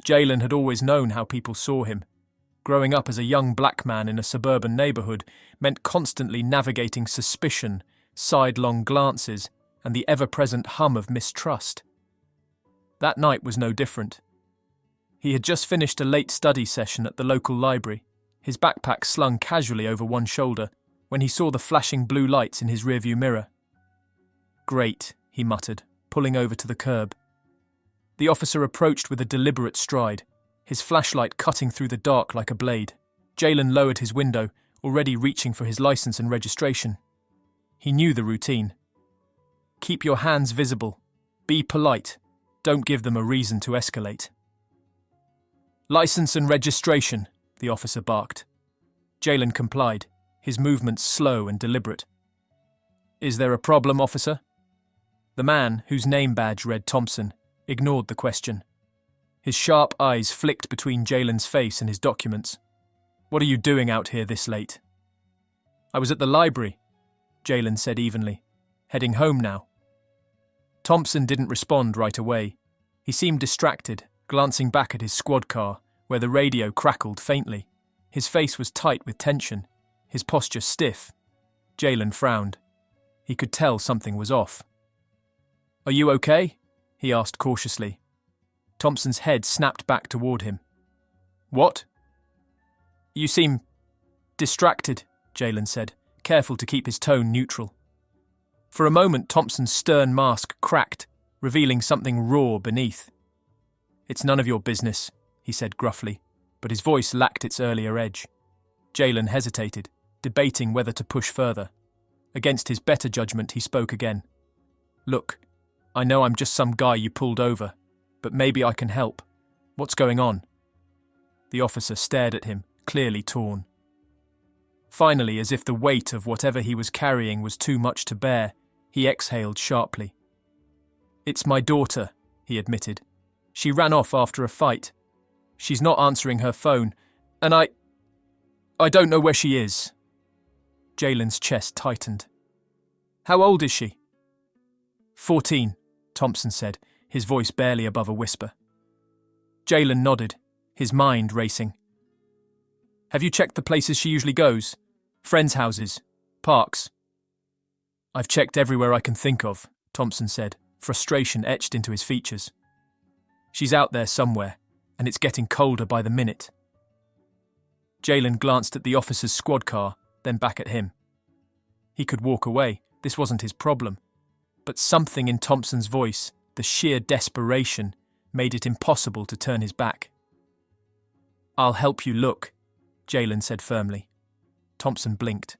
Jalen had always known how people saw him. Growing up as a young black man in a suburban neighborhood meant constantly navigating suspicion, sidelong glances, and the ever-present hum of mistrust. That night was no different. He had just finished a late study session at the local library, his backpack slung casually over one shoulder, when he saw the flashing blue lights in his rearview mirror. "Great," he muttered, pulling over to the curb. The officer approached with a deliberate stride, his flashlight cutting through the dark like a blade. Jalen lowered his window, already reaching for his license and registration. He knew the routine. Keep your hands visible. Be polite. Don't give them a reason to escalate. "License and registration," the officer barked. Jalen complied, his movements slow and deliberate. "Is there a problem, officer?" The man, whose name badge read Thompson, ignored the question. His sharp eyes flicked between Jalen's face and his documents. "What are you doing out here this late?" "I was at the library," Jalen said evenly. "Heading home now." Thompson didn't respond right away. He seemed distracted, glancing back at his squad car, where the radio crackled faintly. His face was tight with tension, his posture stiff. Jalen frowned. He could tell something was off. "Are you okay?" he asked cautiously. Thompson's head snapped back toward him. "What?" "You seem distracted," Jalen said, careful to keep his tone neutral. For a moment, Thompson's stern mask cracked, revealing something raw beneath. "It's none of your business," he said gruffly, but his voice lacked its earlier edge. Jalen hesitated, debating whether to push further. Against his better judgment, he spoke again. "Look, I know I'm just some guy you pulled over, but maybe I can help. What's going on?" The officer stared at him, clearly torn. Finally, as if the weight of whatever he was carrying was too much to bear, he exhaled sharply. "It's my daughter," he admitted. "She ran off after a fight. She's not answering her phone, and I don't know where she is." Jalen's chest tightened. "How old is she?" 14, Thompson said, his voice barely above a whisper. Jalen nodded, his mind racing. "Have you checked the places she usually goes? Friends' houses? Parks?" "I've checked everywhere I can think of," Thompson said, frustration etched into his features. "She's out there somewhere, and it's getting colder by the minute." Jalen glanced at the officer's squad car, then back at him. He could walk away, this wasn't his problem. But something in Thompson's voice, the sheer desperation, made it impossible to turn his back. "I'll help you look," Jalen said firmly. Thompson blinked.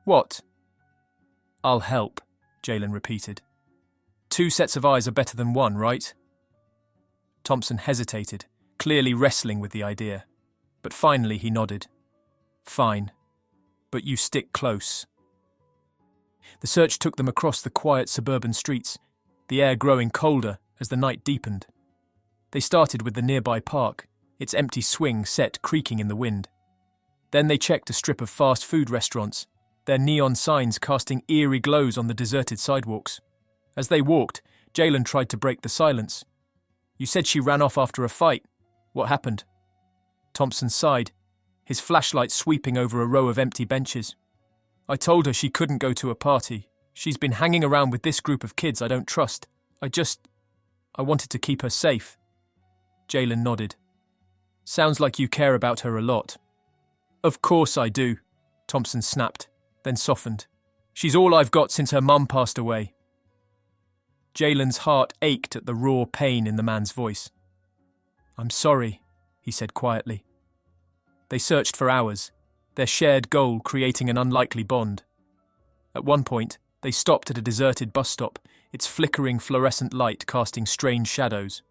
"What?" "I'll help," Jalen repeated. "Two sets of eyes are better than one, right?" Thompson hesitated, clearly wrestling with the idea. But finally he nodded. "Fine. But you stick close." The search took them across the quiet suburban streets, the air growing colder as the night deepened. They started with the nearby park, its empty swing set creaking in the wind. Then they checked a strip of fast food restaurants, their neon signs casting eerie glows on the deserted sidewalks. As they walked, Jalen tried to break the silence. "You said she ran off after a fight. What happened?" Thompson sighed, his flashlight sweeping over a row of empty benches. "I told her she couldn't go to a party. She's been hanging around with this group of kids I don't trust. I wanted to keep her safe." Jalen nodded. "Sounds like you care about her a lot." "Of course I do," Thompson snapped, then softened. "She's all I've got since her mum passed away." Jalen's heart ached at the raw pain in the man's voice. "I'm sorry," he said quietly. They searched for hours, their shared goal creating an unlikely bond. At one point, they stopped at a deserted bus stop, its flickering fluorescent light casting strange shadows.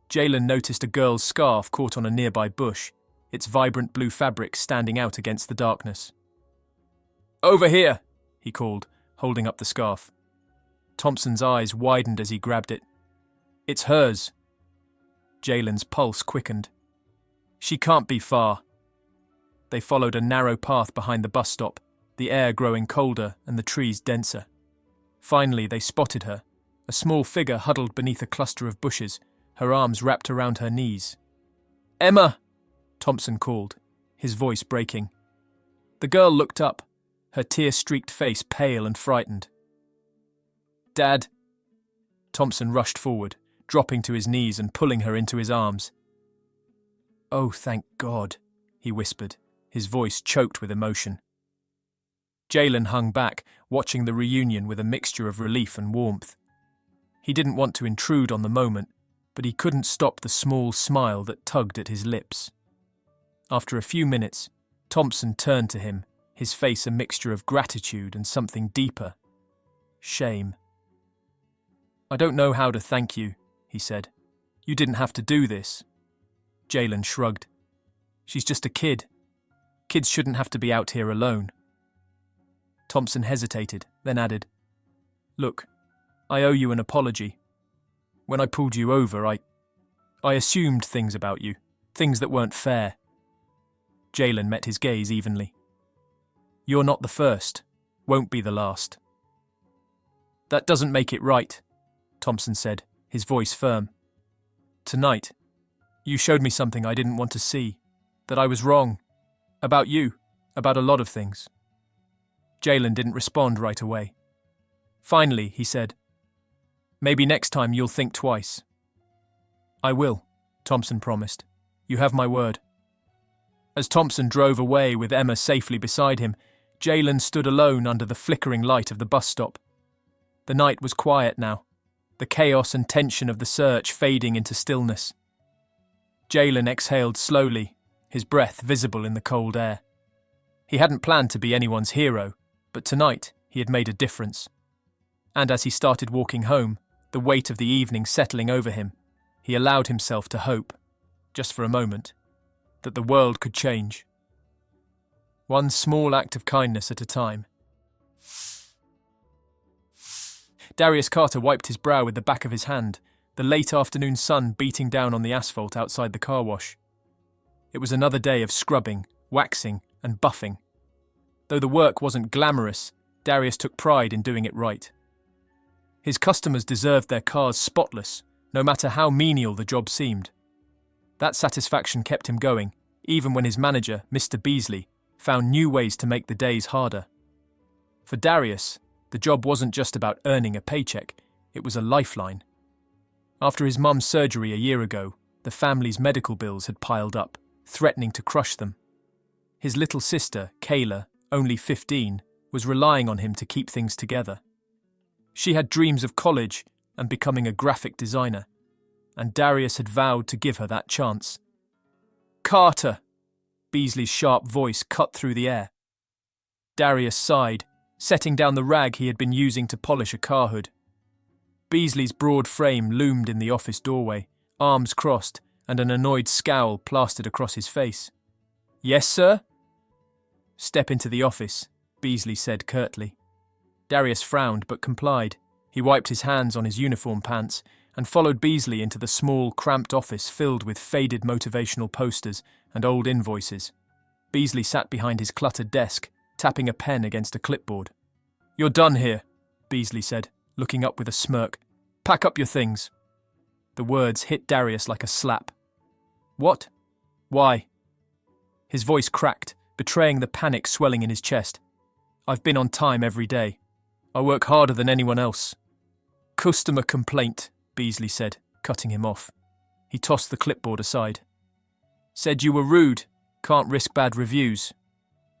Jalen noticed a girl's scarf caught on a nearby bush, its vibrant blue fabric standing out against the darkness. "Over here," he called, holding up the scarf. Thompson's eyes widened as he grabbed it. "It's hers." Jalen's pulse quickened. "She can't be far." They followed a narrow path behind the bus stop, the air growing colder and the trees denser. Finally, they spotted her, a small figure huddled beneath a cluster of bushes, her arms wrapped around her knees. "Emma!" Thompson called, his voice breaking. The girl looked up, her tear-streaked face pale and frightened. "Dad!" Thompson rushed forward, dropping to his knees and pulling her into his arms. "Oh, thank God," he whispered, his voice choked with emotion. Jalen hung back, watching the reunion with a mixture of relief and warmth. He didn't want to intrude on the moment, but he couldn't stop the small smile that tugged at his lips. After a few minutes, Thompson turned to him, his face a mixture of gratitude and something deeper. Shame. "I don't know how to thank you," he said. "You didn't have to do this." Jalen shrugged. "She's just a kid. Kids shouldn't have to be out here alone." Thompson hesitated, then added, "Look, I owe you an apology. When I pulled you over, I assumed things about you, things that weren't fair." Jalen met his gaze evenly. "You're not the first, won't be the last." "That doesn't make it right," Thompson said, his voice firm. "Tonight, you showed me something I didn't want to see, that I was wrong. About you, about a lot of things." Jalen didn't respond right away. Finally, he said, "Maybe next time you'll think twice." "I will," Thompson promised. "You have my word." As Thompson drove away with Emma safely beside him, Jalen stood alone under the flickering light of the bus stop. The night was quiet now, the chaos and tension of the search fading into stillness. Jalen exhaled slowly, his breath visible in the cold air. He hadn't planned to be anyone's hero, but tonight he had made a difference. And as he started walking home, the weight of the evening settling over him, he allowed himself to hope, just for a moment, that the world could change. One small act of kindness at a time. Darius Carter wiped his brow with the back of his hand, the late afternoon sun beating down on the asphalt outside the car wash. It was another day of scrubbing, waxing, and buffing. Though the work wasn't glamorous, Darius took pride in doing it right. His customers deserved their cars spotless, no matter how menial the job seemed. That satisfaction kept him going, even when his manager, Mr. Beasley, found new ways to make the days harder. For Darius, the job wasn't just about earning a paycheck, it was a lifeline. After his mum's surgery a year ago, the family's medical bills had piled up, threatening to crush them. His little sister, Kayla, only 15, was relying on him to keep things together. She had dreams of college and becoming a graphic designer, and Darius had vowed to give her that chance. "Carter!" Beasley's sharp voice cut through the air. Darius sighed, setting down the rag he had been using to polish a car hood. Beasley's broad frame loomed in the office doorway, arms crossed, and an annoyed scowl plastered across his face. "Yes, sir?" "Step into the office," Beasley said curtly. Darius frowned but complied. He wiped his hands on his uniform pants and followed Beasley into the small, cramped office filled with faded motivational posters and old invoices. Beasley sat behind his cluttered desk, tapping a pen against a clipboard. "You're done here," Beasley said, looking up with a smirk. "Pack up your things." The words hit Darius like a slap. "What? Why?" His voice cracked, betraying the panic swelling in his chest. "I've been on time every day. I work harder than anyone else." "Customer complaint," Beasley said, cutting him off. He tossed the clipboard aside. "Said you were rude. Can't risk bad reviews."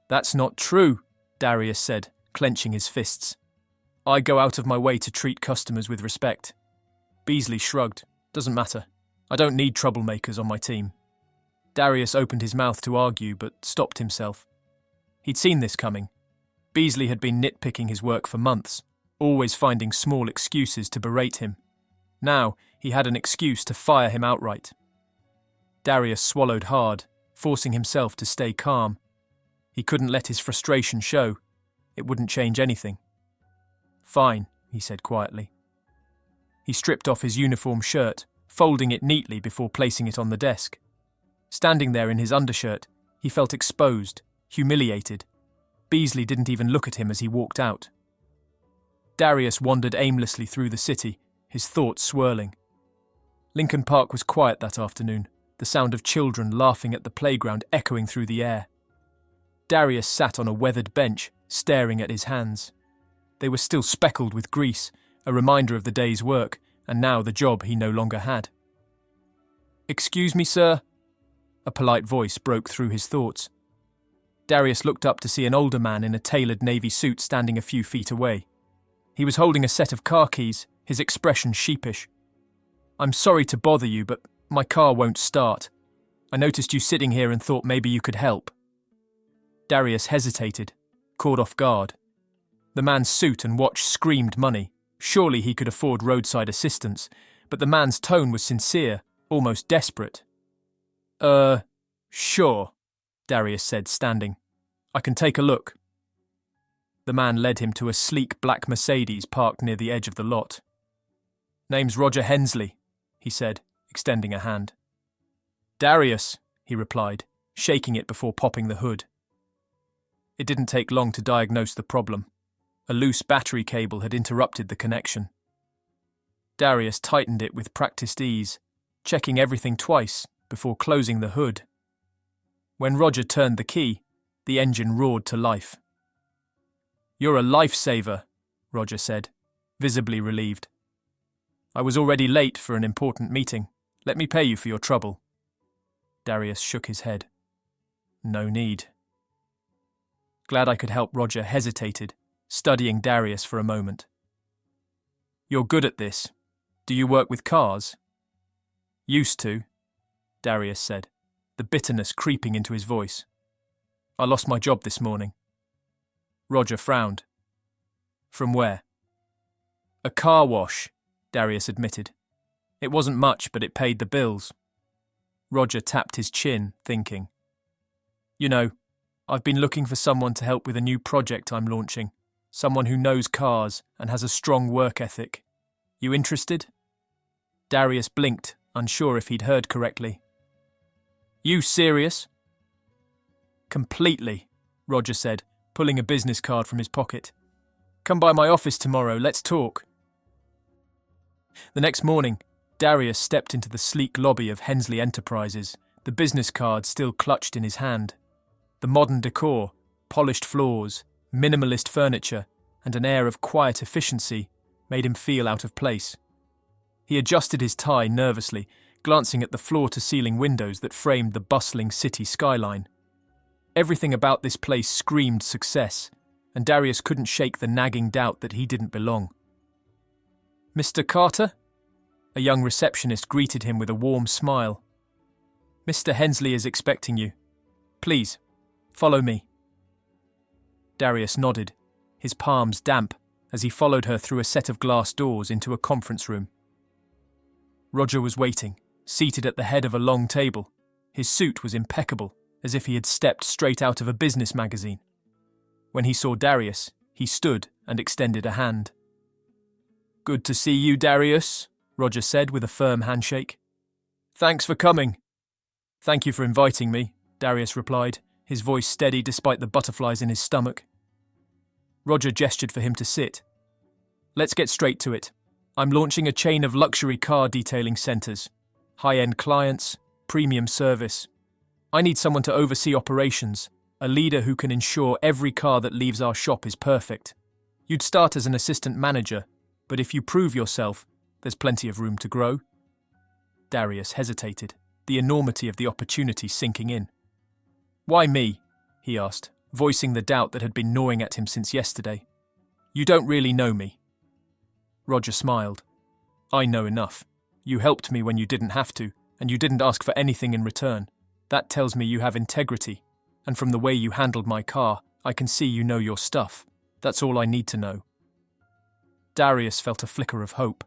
"That's not true," Darius said, clenching his fists. "I go out of my way to treat customers with respect." Beasley shrugged. "Doesn't matter. I don't need troublemakers on my team." Darius opened his mouth to argue, but stopped himself. He'd seen this coming. Beasley had been nitpicking his work for months, always finding small excuses to berate him. Now he had an excuse to fire him outright. Darius swallowed hard, forcing himself to stay calm. He couldn't let his frustration show. It wouldn't change anything. "Fine," he said quietly. He stripped off his uniform shirt, folding it neatly before placing it on the desk. Standing there in his undershirt, he felt exposed, humiliated. Beasley didn't even look at him as he walked out. Darius wandered aimlessly through the city, his thoughts swirling. Lincoln Park was quiet that afternoon, the sound of children laughing at the playground echoing through the air. Darius sat on a weathered bench, staring at his hands. They were still speckled with grease, a reminder of the day's work, and now the job he no longer had. "Excuse me, sir?" A polite voice broke through his thoughts. Darius looked up to see an older man in a tailored navy suit standing a few feet away. He was holding a set of car keys, his expression sheepish. "I'm sorry to bother you, but my car won't start. I noticed you sitting here and thought maybe you could help." Darius hesitated, caught off guard. The man's suit and watch screamed money. Surely he could afford roadside assistance, but the man's tone was sincere, almost desperate. Sure," Darius said, standing. "I can take a look." The man led him to a sleek black Mercedes parked near the edge of the lot. "Name's Roger Hensley," he said, extending a hand. "Darius," he replied, shaking it before popping the hood. It didn't take long to diagnose the problem. A loose battery cable had interrupted the connection. Darius tightened it with practiced ease, checking everything twice before closing the hood. When Roger turned the key, the engine roared to life. "You're a lifesaver," Roger said, visibly relieved. "I was already late for an important meeting. Let me pay you for your trouble." Darius shook his head. "No need." Glad I could help, Roger hesitated, studying Darius for a moment. "You're good at this. Do you work with cars?" "Used to," Darius said, the bitterness creeping into his voice. "I lost my job this morning." Roger frowned. "From where?" "A car wash," Darius admitted. "It wasn't much, but it paid the bills." Roger tapped his chin, thinking. "You know, I've been looking for someone to help with a new project I'm launching. Someone who knows cars and has a strong work ethic. You interested?" Darius blinked, unsure if he'd heard correctly. "You serious?" "Completely," Roger said, pulling a business card from his pocket. "Come by my office tomorrow, let's talk." The next morning, Darius stepped into the sleek lobby of Hensley Enterprises, the business card still clutched in his hand. The modern decor, polished floors, minimalist furniture, and an air of quiet efficiency made him feel out of place. He adjusted his tie nervously, glancing at the floor-to-ceiling windows that framed the bustling city skyline. Everything about this place screamed success, and Darius couldn't shake the nagging doubt that he didn't belong. "Mr. Carter?" A young receptionist greeted him with a warm smile. "Mr. Hensley is expecting you. Please, follow me." Darius nodded, his palms damp, as he followed her through a set of glass doors into a conference room. Roger was waiting, seated at the head of a long table. His suit was impeccable, as if he had stepped straight out of a business magazine. When he saw Darius, he stood and extended a hand. "Good to see you, Darius," Roger said with a firm handshake. "Thanks for coming." "Thank you for inviting me," Darius replied, his voice steady despite the butterflies in his stomach. Roger gestured for him to sit. "Let's get straight to it. I'm launching a chain of luxury car detailing centres. High-end clients, premium service. I need someone to oversee operations, a leader who can ensure every car that leaves our shop is perfect. You'd start as an assistant manager, but if you prove yourself, there's plenty of room to grow." Darius hesitated, the enormity of the opportunity sinking in. "Why me?" he asked, voicing the doubt that had been gnawing at him since yesterday. "You don't really know me." Roger smiled. "I know enough. You helped me when you didn't have to, and you didn't ask for anything in return. That tells me you have integrity, and from the way you handled my car, I can see you know your stuff. That's all I need to know." Darius felt a flicker of hope.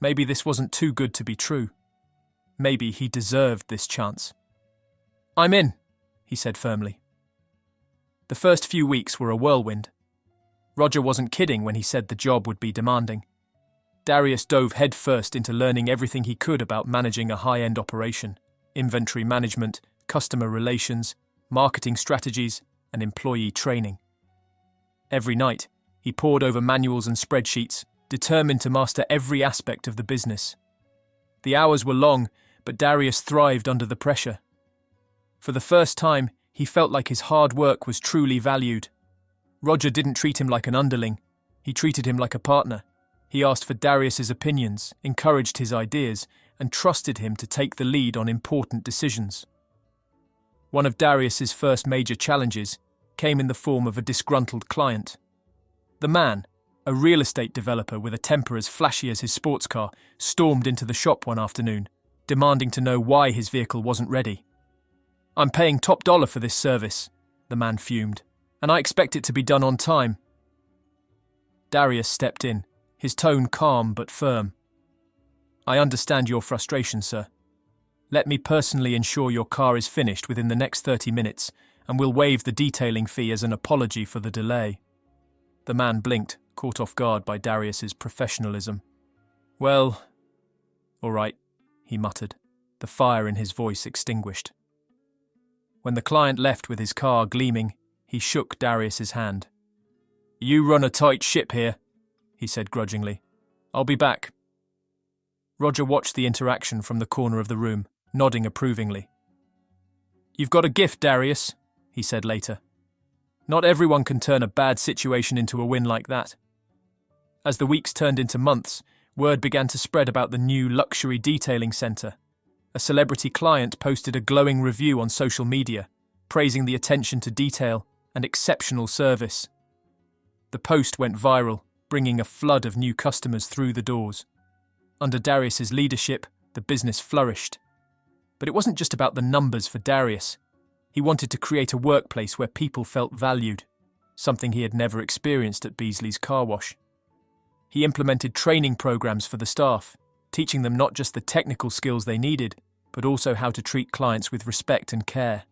Maybe this wasn't too good to be true. Maybe he deserved this chance. "I'm in," he said firmly. The first few weeks were a whirlwind. Roger wasn't kidding when he said the job would be demanding. Darius dove headfirst into learning everything he could about managing a high-end operation: inventory management, customer relations, marketing strategies, and employee training. Every night, he pored over manuals and spreadsheets, determined to master every aspect of the business. The hours were long, but Darius thrived under the pressure. For the first time, he felt like his hard work was truly valued. Roger didn't treat him like an underling. He treated him like a partner. He asked for Darius's opinions, encouraged his ideas, and trusted him to take the lead on important decisions. One of Darius's first major challenges came in the form of a disgruntled client. The man, a real estate developer with a temper as flashy as his sports car, stormed into the shop one afternoon, demanding to know why his vehicle wasn't ready. "I'm paying top dollar for this service," the man fumed, "and I expect it to be done on time." Darius stepped in, his tone calm but firm. "I understand your frustration, sir. Let me personally ensure your car is finished within the next 30 minutes, and we'll waive the detailing fee as an apology for the delay." The man blinked, caught off guard by Darius's professionalism. "Well, all right," he muttered, the fire in his voice extinguished. When the client left with his car gleaming, he shook Darius's hand. "You run a tight ship here," he said grudgingly. "I'll be back." Roger watched the interaction from the corner of the room, nodding approvingly. "You've got a gift, Darius," he said later. "Not everyone can turn a bad situation into a win like that." As the weeks turned into months, word began to spread about the new luxury detailing centre. A celebrity client posted a glowing review on social media, praising the attention to detail and exceptional service. The post went viral, bringing a flood of new customers through the doors. Under Darius's leadership, the business flourished. But it wasn't just about the numbers for Darius. He wanted to create a workplace where people felt valued, something he had never experienced at Beasley's car wash. He implemented training programs for the staff, teaching them not just the technical skills they needed, but also how to treat clients with respect and care.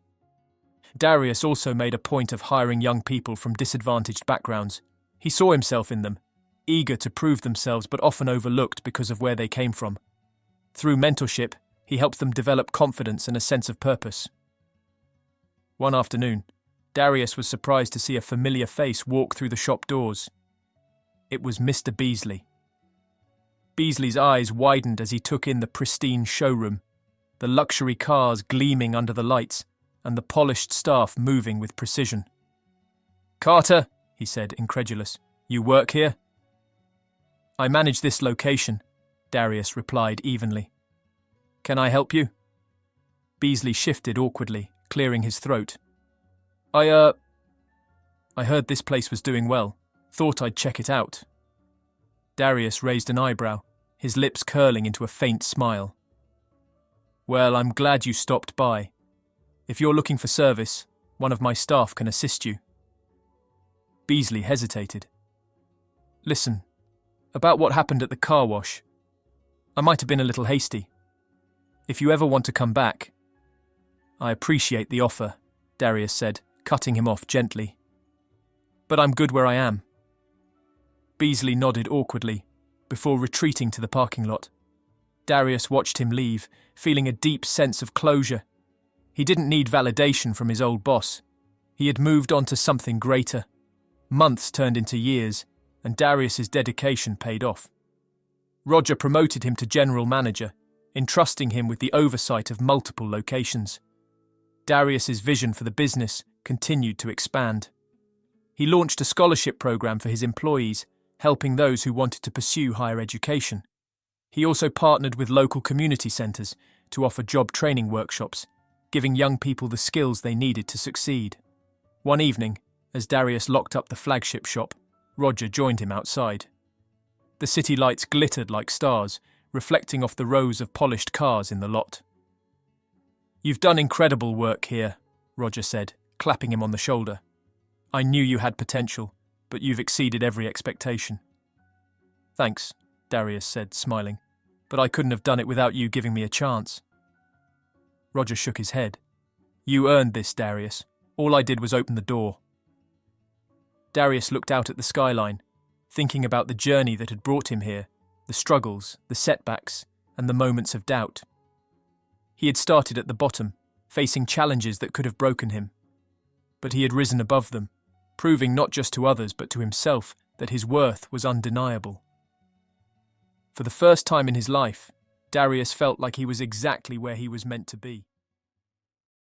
Darius also made a point of hiring young people from disadvantaged backgrounds. He saw himself in them, eager to prove themselves but often overlooked because of where they came from. Through mentorship, he helped them develop confidence and a sense of purpose. One afternoon, Darius was surprised to see a familiar face walk through the shop doors. It was Mr. Beasley. Beasley's eyes widened as he took in the pristine showroom, the luxury cars gleaming under the lights, and the polished staff moving with precision. "Carter," he said, incredulous, "you work here?" "I manage this location," Darius replied evenly. "Can I help you?" Beasley shifted awkwardly, clearing his throat. I heard this place was doing well. Thought I'd check it out." Darius raised an eyebrow, his lips curling into a faint smile. "Well, I'm glad you stopped by. If you're looking for service, one of my staff can assist you." Beasley hesitated. "Listen, about what happened at the car wash. I might have been a little hasty. If you ever want to come back—" "I appreciate the offer," Darius said, cutting him off gently. "But I'm good where I am." Beasley nodded awkwardly, before retreating to the parking lot. Darius watched him leave, feeling a deep sense of closure. He didn't need validation from his old boss. He had moved on to something greater. Months turned into years, and Darius's dedication paid off. Roger promoted him to general manager, entrusting him with the oversight of multiple locations. Darius's vision for the business continued to expand. He launched a scholarship program for his employees, helping those who wanted to pursue higher education. He also partnered with local community centres to offer job training workshops, giving young people the skills they needed to succeed. One evening, as Darius locked up the flagship shop, Roger joined him outside. The city lights glittered like stars, reflecting off the rows of polished cars in the lot. "You've done incredible work here," Roger said, clapping him on the shoulder. "I knew you had potential, but you've exceeded every expectation." "Thanks," Darius said, smiling, "but I couldn't have done it without you giving me a chance." Roger shook his head. "You earned this, Darius. All I did was open the door." Darius looked out at the skyline, thinking about the journey that had brought him here, the struggles, the setbacks, and the moments of doubt. He had started at the bottom, facing challenges that could have broken him. But he had risen above them, proving not just to others but to himself that his worth was undeniable. For the first time in his life, Darius felt like he was exactly where he was meant to be.